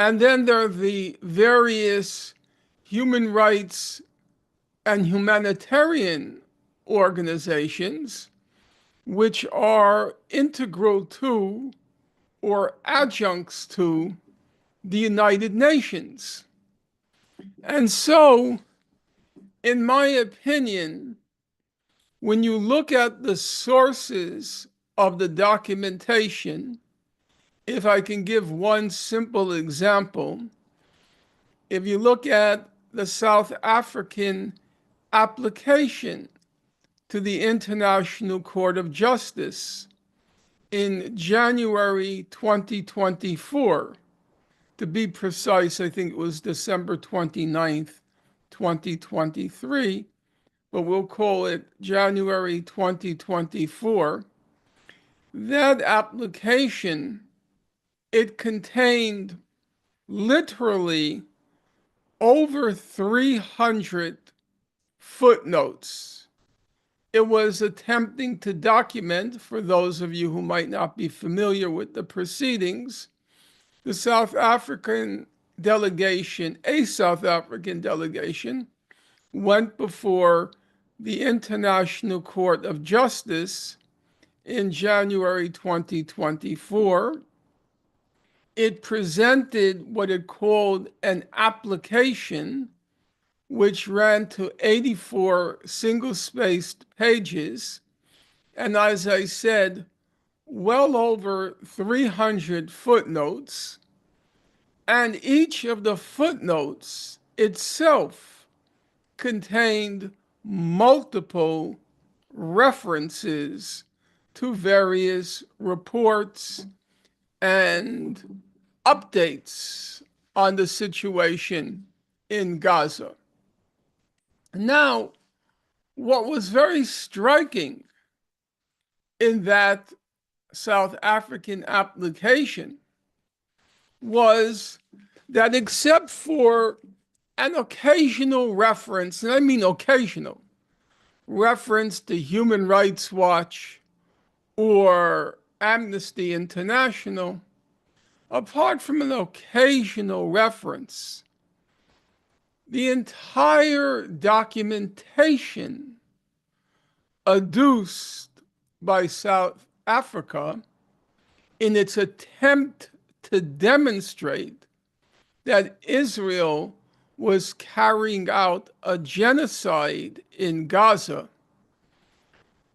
And then there are the various human rights and humanitarian organizations, which are integral to or adjuncts to the United Nations. And so, in my opinion, when you look at the sources of the documentation, if I can give one simple example, if you look at the South African application to the International Court of Justice in January 2024, to be precise, I think it was December 29th, 2023, but we'll call it January 2024. That application, it contained literally over 300 footnotes. It was attempting to document, for those of you who might not be familiar with the proceedings, the South African delegation, a South African delegation, went before the International Court of Justice in January 2024. It presented what it called an application, which ran to 84 single-spaced pages, and as I said, well over 300 footnotes, and each of the footnotes itself contained multiple references to various reports and updates on the situation in Gaza. Now, what was very striking in that South African application was that, except for an occasional reference, and I mean occasional, reference to Human Rights Watch or Amnesty International, apart from an occasional reference, the entire documentation adduced by South Africa in its attempt to demonstrate that Israel was carrying out a genocide in Gaza,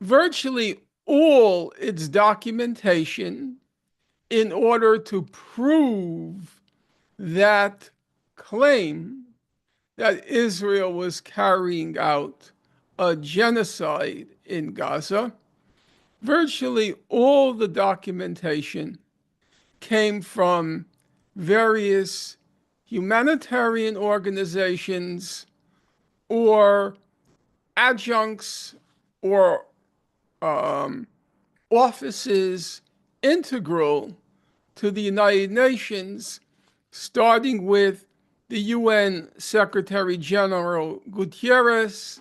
virtually all its documentation in order to prove that claim that Israel was carrying out a genocide in Gaza, virtually all the documentation came from various humanitarian organizations or adjuncts or offices integral to the United Nations, starting with the UN Secretary General Guterres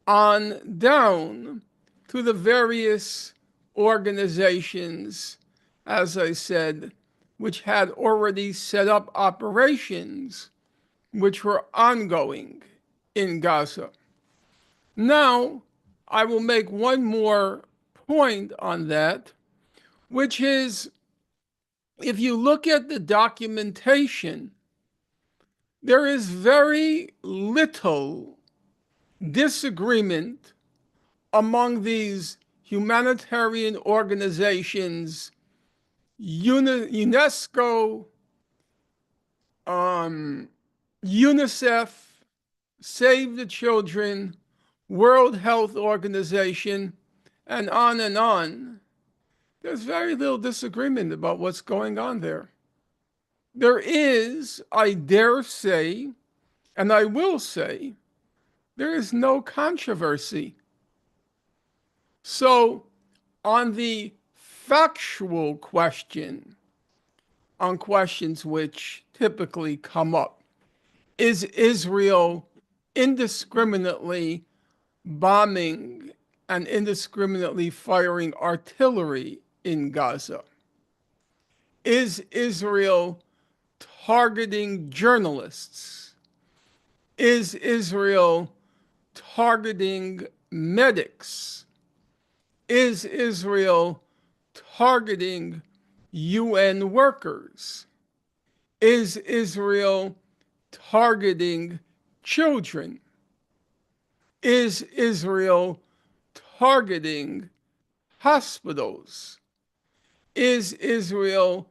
on down to the various organizations, as I said, which had already set up operations which were ongoing in Gaza. Now, I will make one more point on that, which is, if you look at the documentation, there is very little disagreement among these humanitarian organizations, UNESCO, UNICEF, Save the Children, World Health Organization, and on and on. There's very little disagreement about what's going on there. There is, I dare say, and I will say, there is no controversy. So, on the factual question, on questions which typically come up, is Israel indiscriminately bombing and indiscriminately firing artillery in Gaza? Is Israel targeting journalists? Is Israel targeting medics? Is Israel targeting UN workers? Is Israel targeting children? Is Israel targeting hospitals? Is Israel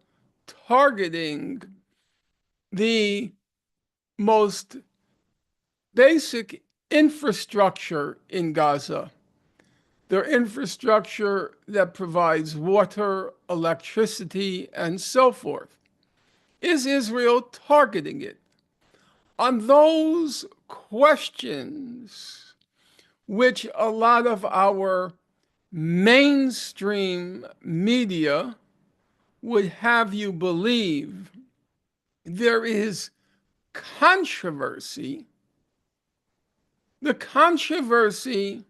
targeting the most basic infrastructure in Gaza? Their infrastructure that provides water, electricity, and so forth. Is Israel targeting it? On those questions, which a lot of our mainstream media would have you believe there is controversy, the controversy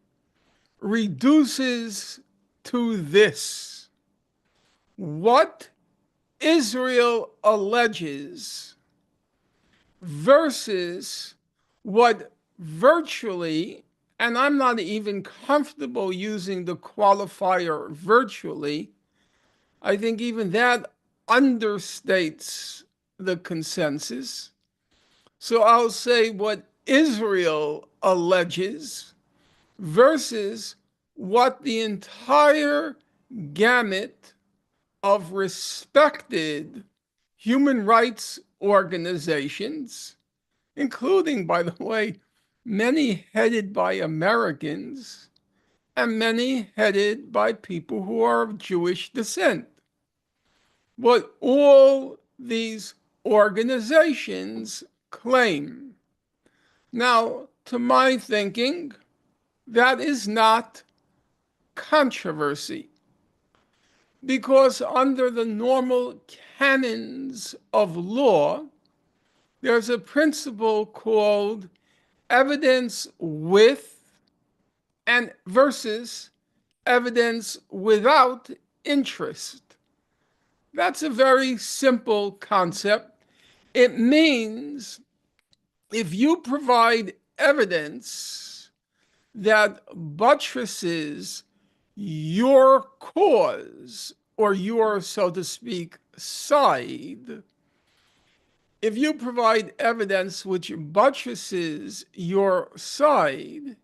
reduces to this: what Israel alleges versus what virtually, and I'm not even comfortable using the qualifier virtually, I think even that understates the consensus. So I'll say what Israel alleges versus what the entire gamut of respected human rights organizations, including, by the way, many headed by Americans and many headed by people who are of Jewish descent, what all these organizations claim. Now, to my thinking, that is not controversy, because under the normal canons of law, there's a principle called evidence with and versus evidence without interest. That's a very simple concept. It means if you provide evidence that buttresses your cause or your, so to speak, side, if you provide evidence which buttresses your side,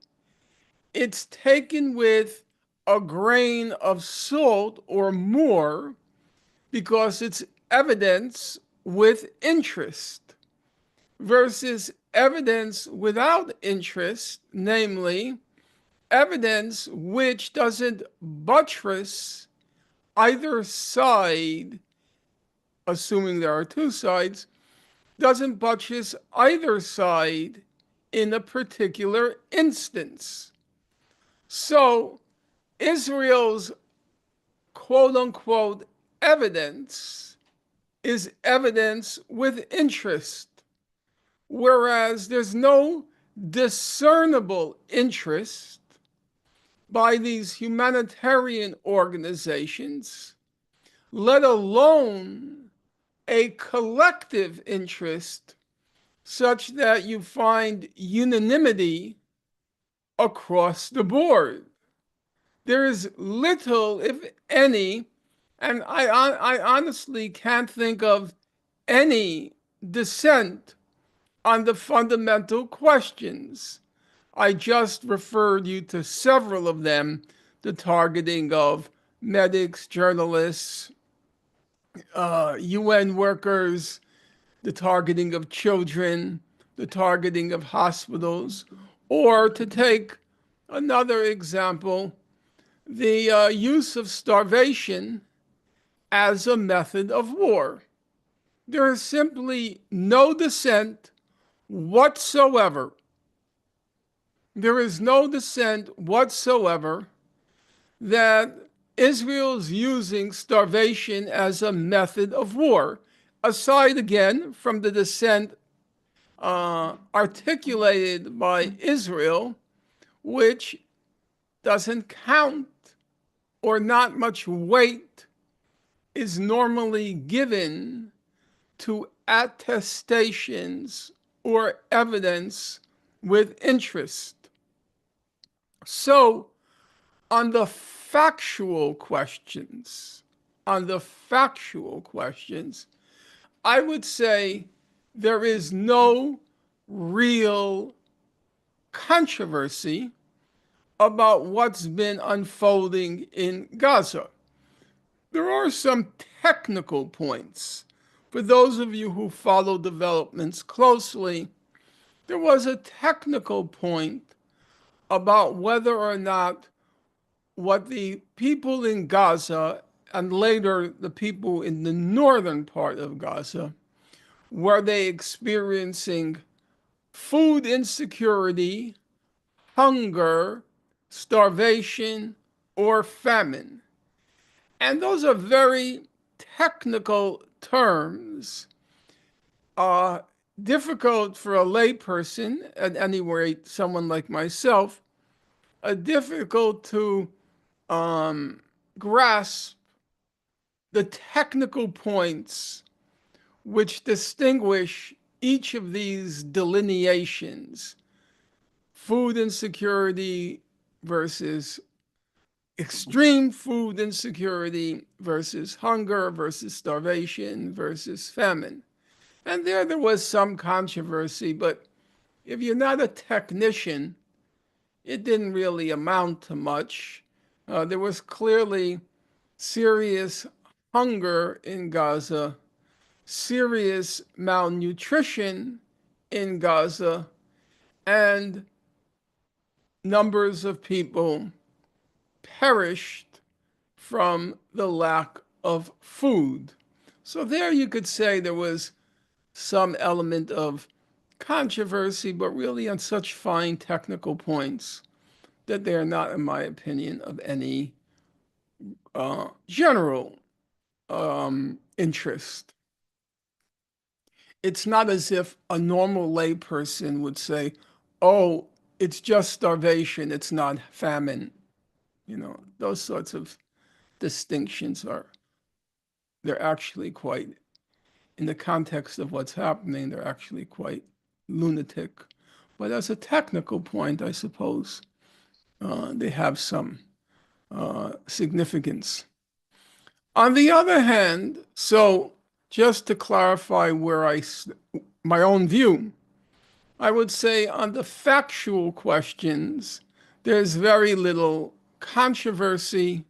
it's taken with a grain of salt or more because it's evidence with interest versus evidence without interest, namely evidence which doesn't buttress either side, assuming there are two sides, doesn't buttress either side in a particular instance. So Israel's quote unquote evidence is evidence with interest, whereas there's no discernible interest by these humanitarian organizations, let alone a collective interest such that you find unanimity across the board. There is little, if any, and I honestly can't think of any dissent on the fundamental questions. I just referred you to several of them: the targeting of medics, journalists, UN workers, the targeting of children, the targeting of hospitals, or to take another example, the use of starvation as a method of war. There is simply no dissent whatsoever. There is no dissent whatsoever that Israel's using starvation as a method of war, aside again from the dissent articulated by Israel, which doesn't count or not much weight is normally given to attestations or evidence with interest. So, on the factual questions, I would say there is no real controversy about what's been unfolding in Gaza. There are some technical points. For those of you who follow developments closely, there was a technical point about whether or not what the people in Gaza and later the people in the northern part of Gaza, were they experiencing food insecurity, hunger, starvation, or famine. And those are very technical terms, difficult for a layperson, at any rate, someone like myself, difficult to grasp the technical points which distinguish each of these delineations: food insecurity versus extreme food insecurity versus hunger versus starvation versus famine. And there was some controversy, but if you're not a technician, it didn't really amount to much. There was clearly serious hunger in Gaza, serious malnutrition in Gaza, and numbers of people perished from the lack of food. So there you could say there was some element of controversy, but really on such fine technical points that they are not, in my opinion, of any general interest. It's not as if a normal layperson would say, oh, it's just starvation, it's not famine. You know, those sorts of distinctions they're actually quite, in the context of what's happening, they're actually quite lunatic. But as a technical point, I suppose they have some significance. On the other hand, so just to clarify my own view, I would say on the factual questions, there's very little controversy,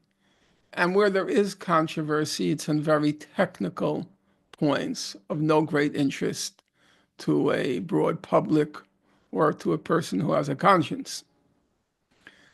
and where there is controversy, it's on very technical points of no great interest to a broad public or to a person who has a conscience.